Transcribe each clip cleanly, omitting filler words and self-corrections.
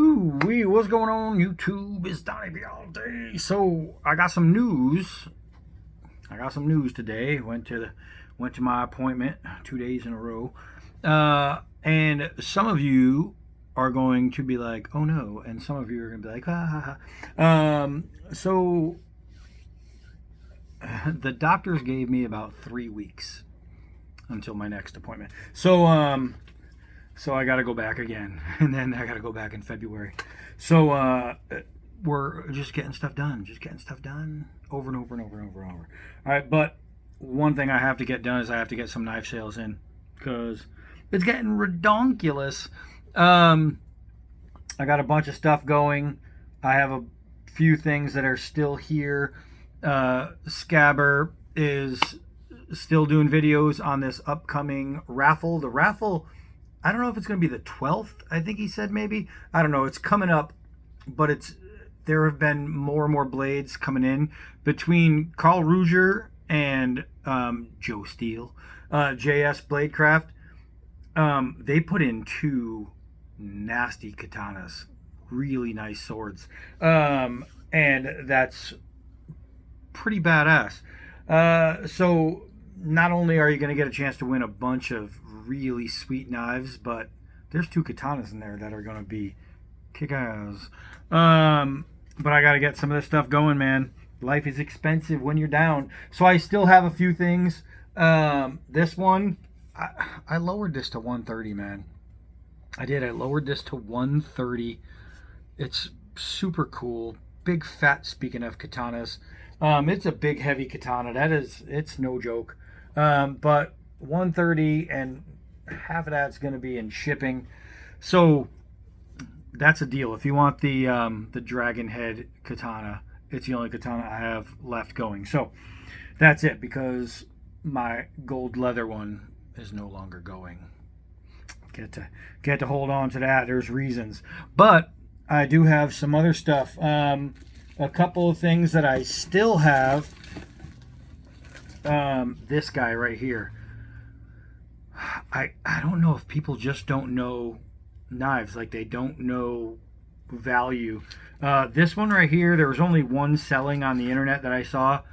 Woo-wee, what's going on YouTube? It's Donnie B all day. So I got some news. Today. Went to my appointment 2 days in a row. And some of you are going to be like, oh no, and some of you are going to be like, ha ha ha. So the doctors gave me about 3 weeks until my next appointment. So I got to go back again, and then I got to go back in February. So we're just getting stuff done, over and over and over and over and over. All right, but one thing I have to get done is I have to get some knife sales in because it's getting redonkulous. I got a bunch of stuff going. I have a few things that are still here. Scabber is still doing videos on this upcoming raffle. The raffle, I don't know if it's going to be the 12th. I think he said maybe. I don't know. It's coming up, but there have been more and more blades coming in between Carl Ruger and Joe Steele, JS Bladecraft. They put in 2 nasty katanas, really nice swords, and that's pretty badass. So not only are you going to get a chance to win a bunch of really sweet knives, but there's 2 katanas in there that are going to be kick-ass. But I got to get some of this stuff going, man. Life is expensive when you're down. So I still have a few things. This one, I lowered this to 130, man. I lowered this to 130. It's super cool. Big fat, speaking of katanas. It's a big, heavy katana. It's no joke. But 130, and half of that's going to be in shipping. So that's a deal. If you want the dragon head katana, it's the only katana I have left going. So that's it, because my gold leather one is no longer going. Get to hold on to that. There's reasons. But I do have some other stuff. A couple of things that I still have. This guy right here. I don't know if people just don't know knives, like they don't know value. This one right here, there was only one selling on the internet that I saw,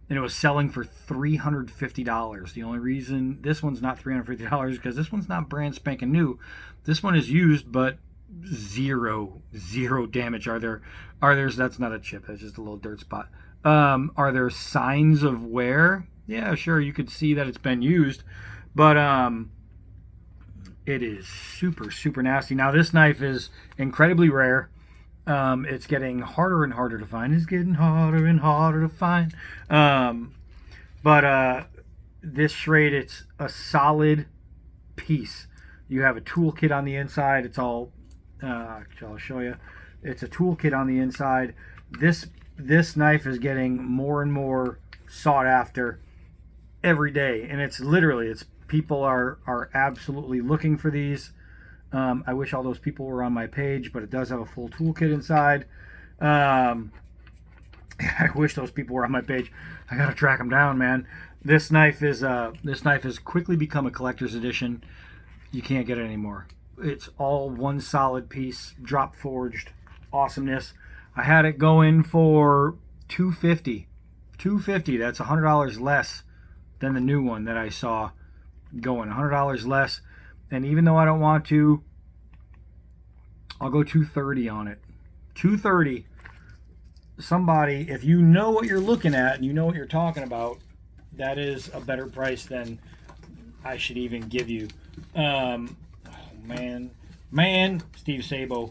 and it was selling for $350. The only reason this one's not $350 is because this one's not brand spanking new. This one is used, but zero damage. Are there that's not a chip, that's just a little dirt spot. Are there signs of wear? Yeah, sure, you could see that it's been used, but it is super nasty. Now this knife is incredibly rare. It's getting harder and harder to find. But this Schrade, it's a solid piece. You have a toolkit on the inside. It's all I'll show you. It's a toolkit on the inside. This knife is getting more and more sought after every day, and it's people are absolutely looking for these. I wish all those people were on my page, but it does have a full toolkit inside. I wish those people were on my page. I gotta track them down, man. This knife has quickly become a collector's edition. You can't get it anymore. It's all one solid piece, drop forged awesomeness. I had it going for $250. That's $100 less than the new one that I saw going. $100 less. And even though I don't want to, I'll go $230 on it. $230. Somebody, if you know what you're looking at and you know what you're talking about, that is a better price than I should even give you. Oh man, Steve Sabo,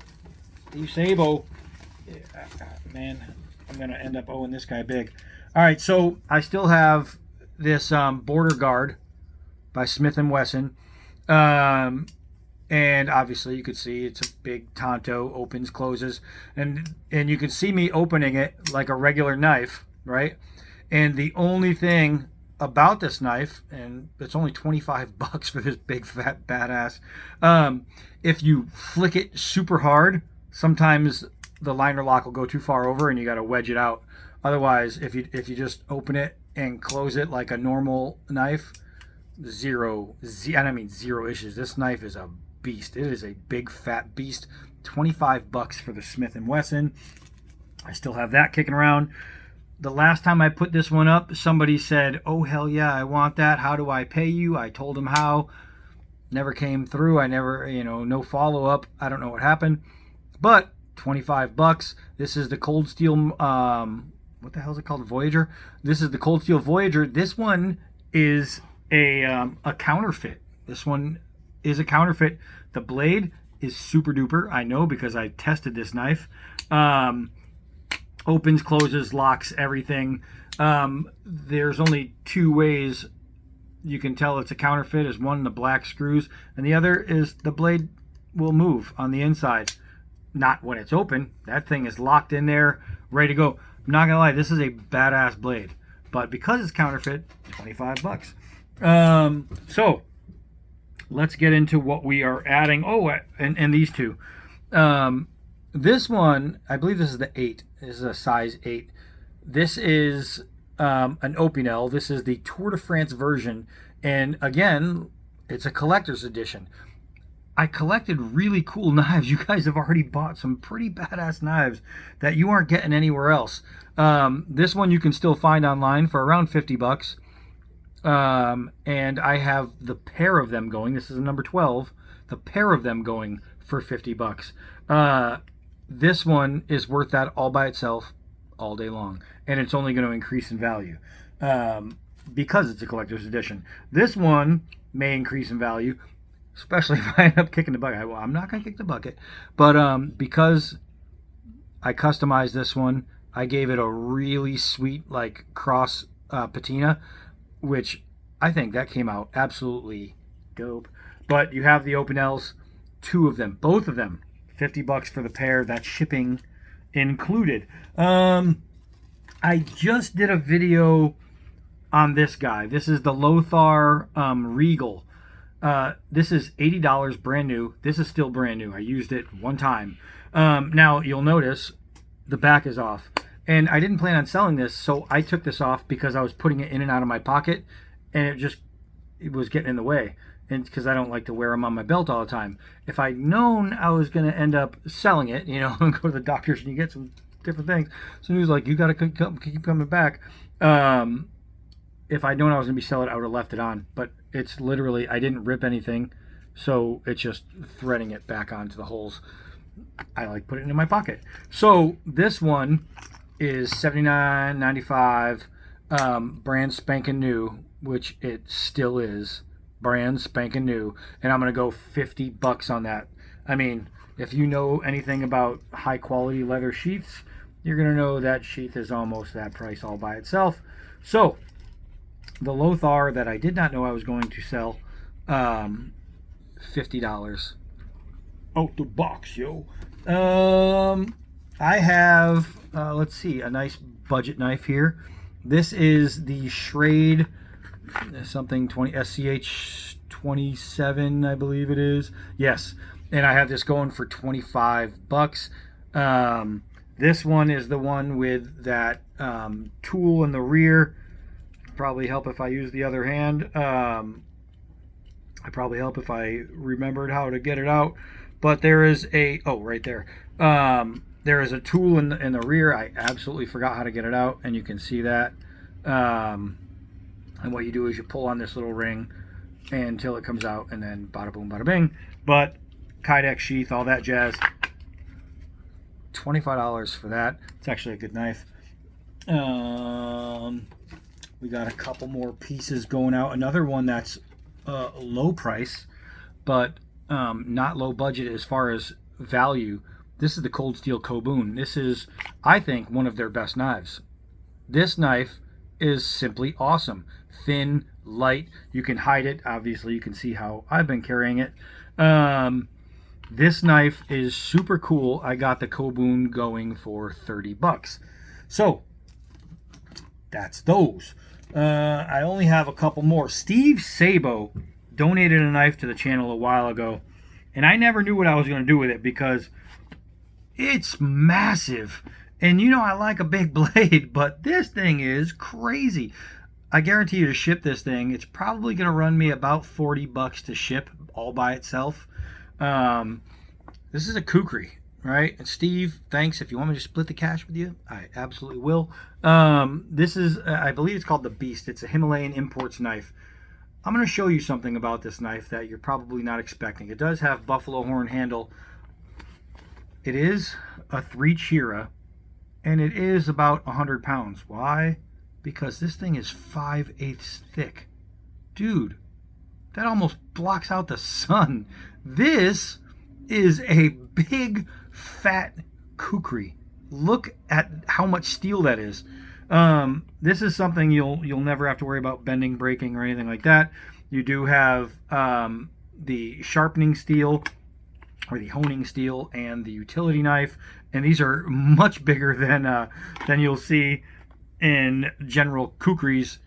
man, I'm gonna end up owing this guy big. All right, so I still have this Border Guard by Smith & Wesson. And obviously you could see it's a big Tonto, opens, closes, and you can see me opening it like a regular knife, right? And the only thing about this knife, and it's only $25 for this big fat badass, if you flick it super hard, sometimes the liner lock will go too far over and you got to wedge it out. Otherwise, if you just open it and close it like a normal knife, zero issues. This knife is a beast. It is a big fat beast. 25 bucks for the Smith & Wesson. I still have that kicking around. The last time I put this one up, somebody said, oh, hell yeah, I want that. How do I pay you? I told them how. Never came through. I never, no follow-up. I don't know what happened. But 25 bucks. This is the Cold Steel, what the hell is it called? Voyager. This is the Cold Steel Voyager. This one is a counterfeit. This one is a counterfeit. The blade is super duper. I know because I tested this knife. Opens, closes, locks, everything. There's only two ways you can tell it's a counterfeit. Is one, the black screws, and the other is the blade will move on the inside. Not when it's open. That thing is locked in there, ready to go. I'm not gonna lie, this is a badass blade, but because it's counterfeit, 25 bucks. So let's get into what we are adding. Oh, and these two. This one, I believe this is the 8. This is a size 8. This is an Opinel. This is the Tour de France version. And again, it's a collector's edition. I collected really cool knives. You guys have already bought some pretty badass knives that you aren't getting anywhere else. This one you can still find online for around 50 bucks. And I have the pair of them going. This is a number 12. The pair of them going for 50 bucks. This one is worth that all by itself all day long, and it's only going to increase in value because it's a collector's edition. This one may increase in value, especially if I end up kicking the bucket. Well, I'm not going to kick the bucket, but because I customized this one, I gave it a really sweet like cross patina, which I think that came out absolutely dope. But you have the Opinels, 2 of them, both of them. 50 bucks for the pair. That's shipping included. I just did a video on this guy. This is the Lothar Regal. This is $80 brand new. This is still brand new. I used it one time. Now you'll notice the back is off, and I didn't plan on selling this, so I took this off because I was putting it in and out of my pocket, and it was getting in the way. And because I don't like to wear them on my belt all the time. If I'd known I was going to end up selling it, and go to the doctors and you get some different things. So he was like, you got to keep coming back. If I'd known I was going to be selling it, I would have left it on. But it's literally, I didn't rip anything. So it's just threading it back onto the holes. I like put it in my pocket. So this one is $79.95, brand spanking new, which it still is. Brand spanking new, and I'm gonna go 50 bucks on that. I mean, if you know anything about high quality leather sheaths, you're gonna know that sheath is almost that price all by itself. So the Lothar that I did not know I was going to sell, $50 out the box, yo. I have let's see, a nice budget knife here. This is the Schrade something 20 SCH 27, I believe it is. Yes, and I have this going for 25 bucks. This one is the one with that tool in the rear. Probably help if I use the other hand. I probably help if I remembered how to get it out. But there is a right there. There is a tool in the rear. I absolutely forgot how to get it out, and you can see that. And what you do is you pull on this little ring until it comes out, and then bada boom, bada bing. But Kydex sheath, all that jazz. $25 for that. It's actually a good knife. We got a couple more pieces going out. Another one that's low price, but not low budget as far as value. This is the Cold Steel Kobun. This is, I think, one of their best knives. This knife is simply awesome. Thin, light, you can hide it. Obviously you can see how I've been carrying it. This knife is super cool. I got the Kobun going for 30 bucks. So that's those. I only have a couple more. Steve Sabo donated a knife to the channel a while ago, and I never knew what I was going to do with it because it's massive. And I like a big blade, but this thing is crazy. I guarantee you to ship this thing, it's probably going to run me about 40 bucks to ship all by itself. This is a kukri, right? And Steve, thanks. If you want me to split the cash with you, I absolutely will. This is, I believe it's called the Beast. It's a Himalayan imports knife. I'm going to show you something about this knife that you're probably not expecting. It does have buffalo horn handle. It is a 3 Chira, and it is about 100 pounds. Why? Because this thing is 5/8 thick. Dude, that almost blocks out the sun. This is a big, fat kukri. Look at how much steel that is. This is something you'll never have to worry about bending, breaking, or anything like that. You do have the sharpening steel, or the honing steel, and the utility knife, and these are much bigger than you'll see in general kukris.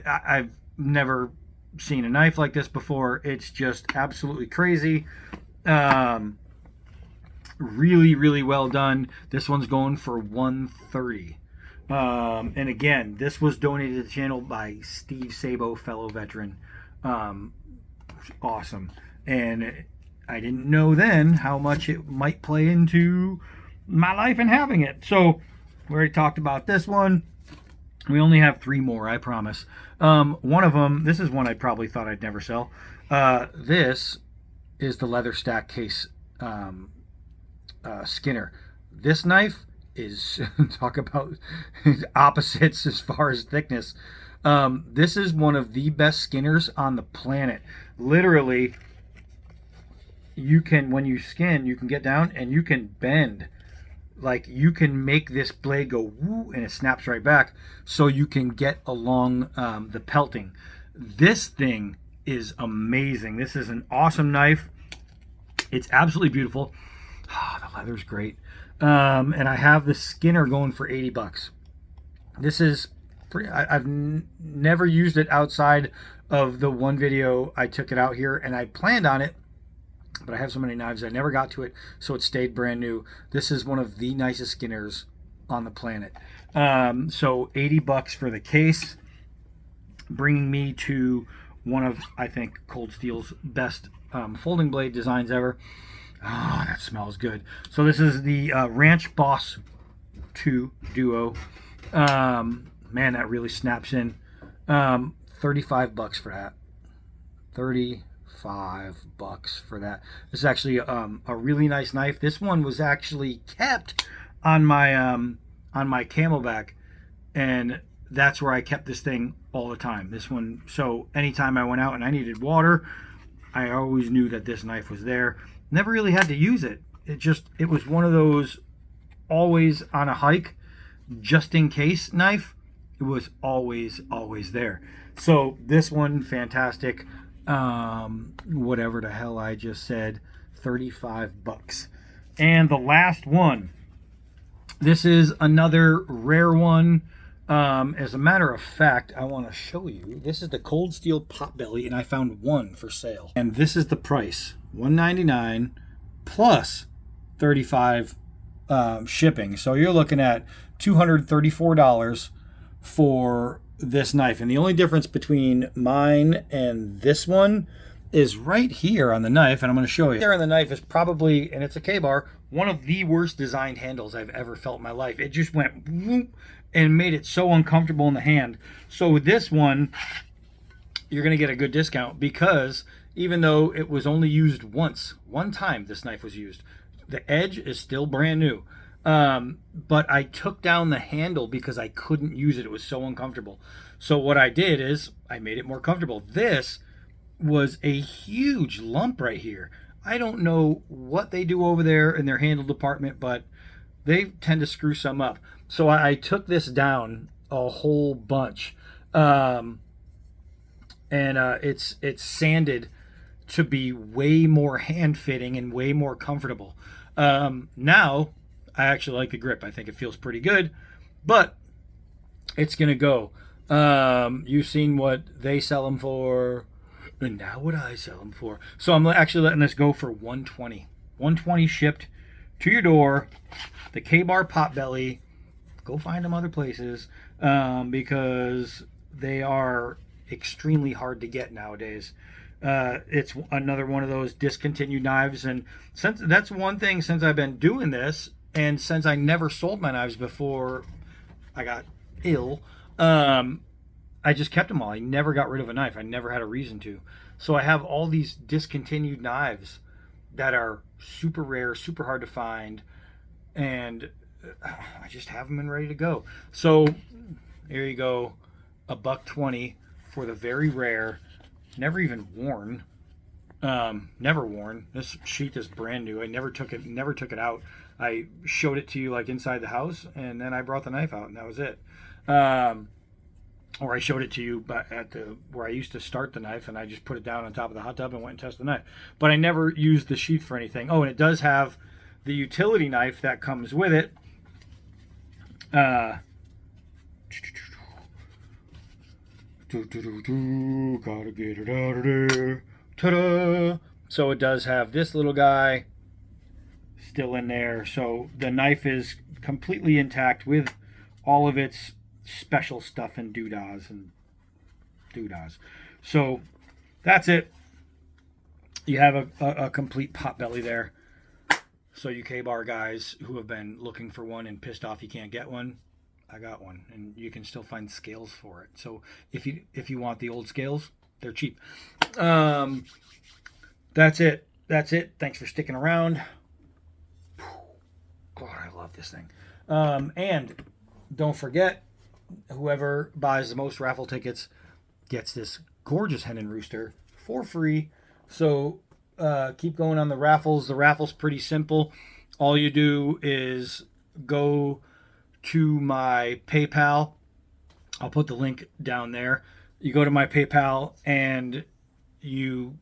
I've never seen a knife like this before. It's just absolutely crazy. Really, really well done. This one's going for $130. And again, this was donated to the channel by Steve Sabo, fellow veteran. Awesome. And I didn't know then how much it might play into my life and having it. So we already talked about this one. We only have 3 more, I promise. One of them, this is one I probably thought I'd never sell. This is the leather stack case Skinner. This knife is, talk about opposites as far as thickness. This is one of the best skinners on the planet. Literally, you can, when you skin, you can get down and you can bend. Like, you can make this blade go woo and it snaps right back, so you can get along the pelting. This thing is amazing. This is an awesome knife. It's absolutely beautiful. Oh, the leather's great. And I have the Skinner going for 80 bucks. This is pretty, I've never used it outside of the one video I took it out here, and I planned on it, but I have so many knives I never got to it, so it stayed brand new. This is one of the nicest Skinners on the planet. So 80 bucks for the case, bringing me to one of, I think, Cold Steel's best folding blade designs ever. Oh, that smells good. So this is the Ranch Boss 2 Duo. Man, that really snaps in. 35 bucks for that. 35 bucks for that. This is actually a really nice knife. This one was actually kept on my Camelback, and that's where I kept this thing all the time. This one, so anytime I went out and I needed water, I always knew that this knife was there. Never really had to use it. It was one of those always on a hike, just in case knife. It was always there. So this one, fantastic. Whatever the hell I just said, 35 bucks. And the last one, this is another rare one. As a matter of fact, I want to show you. This is the Cold Steel Potbelly, and I found one for sale. And this is the price, $199 plus $35 shipping. So you're looking at $234 for this knife. And the only difference between mine and this one is right here on the knife, and I'm going to show you. There on the knife is probably, and it's a K-bar, one of the worst designed handles I've ever felt in my life. It just went whoop and made it so uncomfortable in the hand. So with this one, you're going to get a good discount, because even though it was only used one time this knife was used, the edge is still brand new. But I took down the handle because I couldn't use it. It was so uncomfortable. So what I did is I made it more comfortable. This was a huge lump right here. I don't know what they do over there in their handle department, but they tend to screw some up. So I took this down a whole bunch. And it's sanded to be way more hand-fitting and way more comfortable. Now, I actually like the grip. I think it feels pretty good, but it's going to go. You've seen what they sell them for, and now what I sell them for. So I'm actually letting this go for $120. $120 shipped to your door. The K-Bar Potbelly. Go find them other places, because they are extremely hard to get nowadays. It's another one of those discontinued knives, and since that's one thing since I've been doing this, and since I never sold my knives before I got ill, I just kept them all. I never got rid of a knife. I never had a reason to. So I have all these discontinued knives that are super rare, super hard to find, and I just have them and ready to go. So here you go, $1.20 for the very rare, never even worn, never worn. This sheath is brand new. I never took it out. I showed it to you like inside the house, and then I brought the knife out, and that was it. Or I showed it to you at the where I used to start the knife, and I just put it down on top of the hot tub and went and tested the knife. But I never used the sheath for anything. Oh, and it does have the utility knife that comes with it. Gotta get it out of there. Ta-da! So it does have this little guy still in there. So the knife is completely intact with all of its special stuff and doodahs and doodahs. So that's it. You have a complete pot belly there. So you K-bar guys who have been looking for one and pissed off you can't get one, I got one, and you can still find scales for it. So if you want the old scales, they're cheap. That's it. Thanks for sticking around. God, I love this thing. And don't forget, whoever buys the most raffle tickets gets this gorgeous hen and rooster for free. So keep going on the raffles. The raffle's pretty simple. All you do is go to my PayPal. I'll put the link down there. You go to my PayPal and you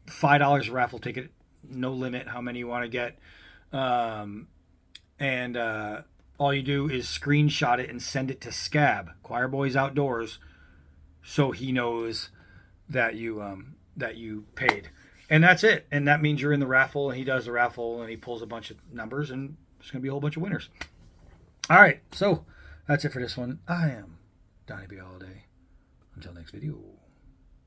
$5 a raffle ticket, no limit how many you want to get. And all you do is screenshot it and send it to Scab, Choir Boys Outdoors, so he knows that you paid. And that's it. And that means you're in the raffle, and he does the raffle, and he pulls a bunch of numbers, and there's going to be a whole bunch of winners. All right, so that's it for this one. I am Donnie B. Holiday. Until next video.